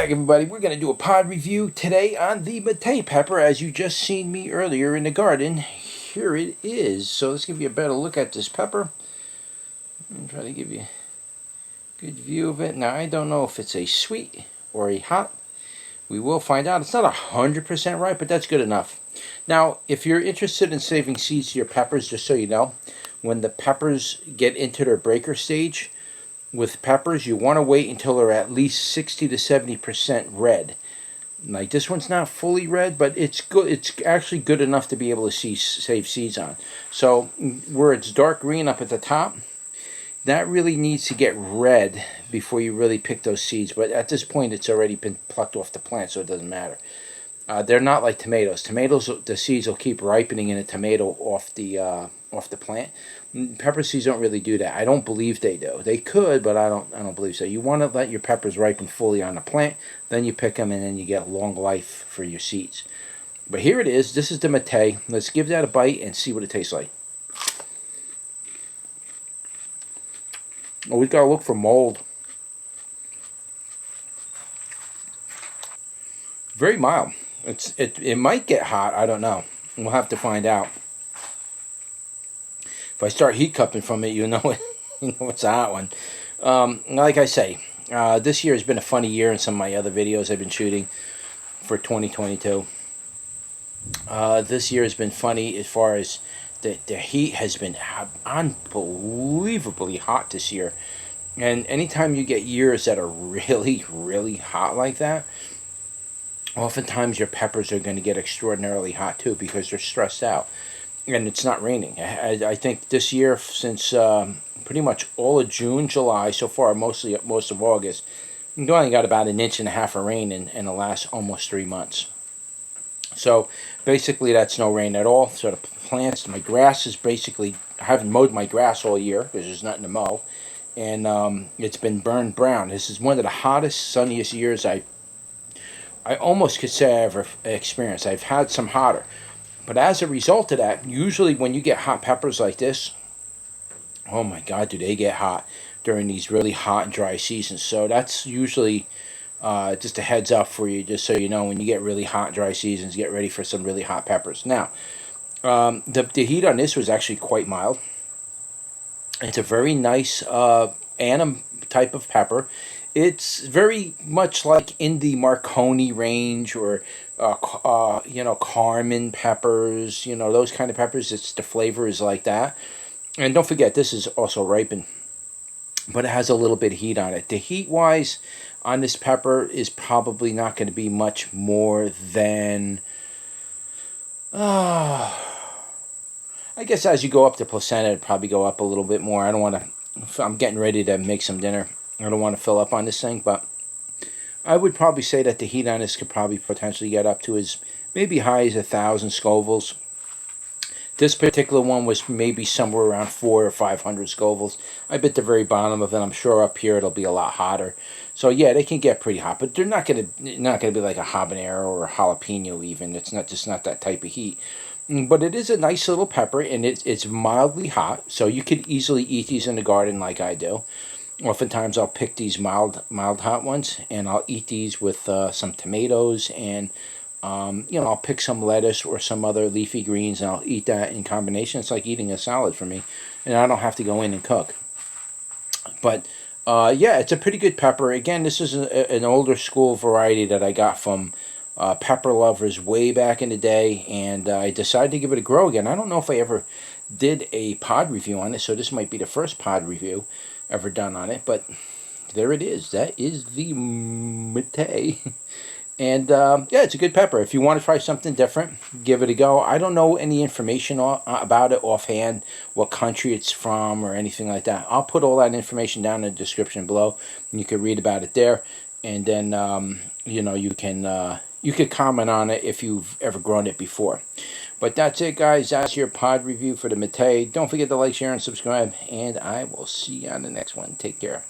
back, everybody. We're going to do a pod review today on the Matay Pepper, as you just seen me earlier in the garden. Here it is. So let's give you a better look at this pepper. I'm trying to give you a good view of it. Now, I don't know if it's a sweet or a hot. We will find out. It's not 100% ripe, but that's good enough. Now, if you're interested in saving seeds to your peppers, just so you know, when the peppers get into their breaker stage, with peppers, you want to wait until they're at least 60 to 70% red. Like this one's not fully red, but it's good. It's actually good enough to be able to save seeds on. So where it's dark green up at the top, that really needs to get red before you really pick those seeds. But at this point, it's already been plucked off the plant, so it doesn't matter. They're not like tomatoes. Tomatoes, the seeds will keep ripening in a tomato off the plant. Pepper seeds don't really do that. I don't believe they do. They could, but I don't believe so. You want to let your peppers ripen fully on the plant, then you pick them, and then you get long life for your seeds. But here it is. This is the Matay. Let's give that a bite and see what it tastes like. Oh, we've got to look for mold. Very mild. It might get hot. I don't know. We'll have to find out. If I start heat cupping from it, you know it's a hot one. Like I say, this year has been a funny year in some of my other videos I've been shooting for 2022. This year has been funny as far as the heat has been unbelievably hot this year. And anytime you get years that are really, really hot like that, oftentimes your peppers are going to get extraordinarily hot too because they're stressed out. And it's not raining. I think this year, since pretty much all of June, July, so far, most of August, we've only got about 1.5 inches of rain in the last almost 3 months. So basically, that's no rain at all. So the plants, my grass is basically, I haven't mowed my grass all year because there's nothing to mow. And it's been burned brown. This is one of the hottest, sunniest years I almost could say I ever experienced. I've had some hotter. But as a result of that, usually when you get hot peppers like this, oh my God, do they get hot during these really hot and dry seasons. So that's usually just a heads up for you, just so you know, when you get really hot, dry seasons, get ready for some really hot peppers. Now, the heat on this was actually quite mild. It's a very nice annuum type of pepper. It's very much like in the Marconi range or, Carmen peppers, those kind of peppers. The flavor is like that. And don't forget, this is also ripened, but it has a little bit of heat on it. The heat-wise on this pepper is probably not going to be much more than, I guess as you go up to placenta, it'd probably go up a little bit more. I'm getting ready to make some dinner. I don't want to fill up on this thing, but I would probably say that the heat on this could probably potentially get up to as maybe high as 1,000 Scovilles. This particular one was maybe somewhere around 400 or 500 Scovilles. I bet the very bottom of it, I'm sure up here it'll be a lot hotter. So yeah, they can get pretty hot, but they're not gonna be like a habanero or a jalapeno even. It's just not that type of heat. But it is a nice little pepper, and it's mildly hot, so you could easily eat these in the garden like I do. Oftentimes I'll pick these mild hot ones, and I'll eat these with some tomatoes, and I'll pick some lettuce or some other leafy greens, and I'll eat that in combination. It's like eating a salad for me, and I don't have to go in and cook. But yeah, it's a pretty good pepper. Again, this is an older school variety that I got from pepper lovers way back in the day, and I decided to give it a go again. I don't know if I ever did a pod review on it, so this might be the first pod review ever done on it, but there it is. That is the Matay. And yeah, it's a good pepper. If you want to try something different, give it a go. I don't know any information about it offhand, what country it's from or anything like that. I'll put all that information down in the description below, and you can read about it there. And then you could comment on it if you've ever grown it before. But that's it, guys. That's your pod review for the Matay. Don't forget to like, share, and subscribe. And I will see you on the next one. Take care.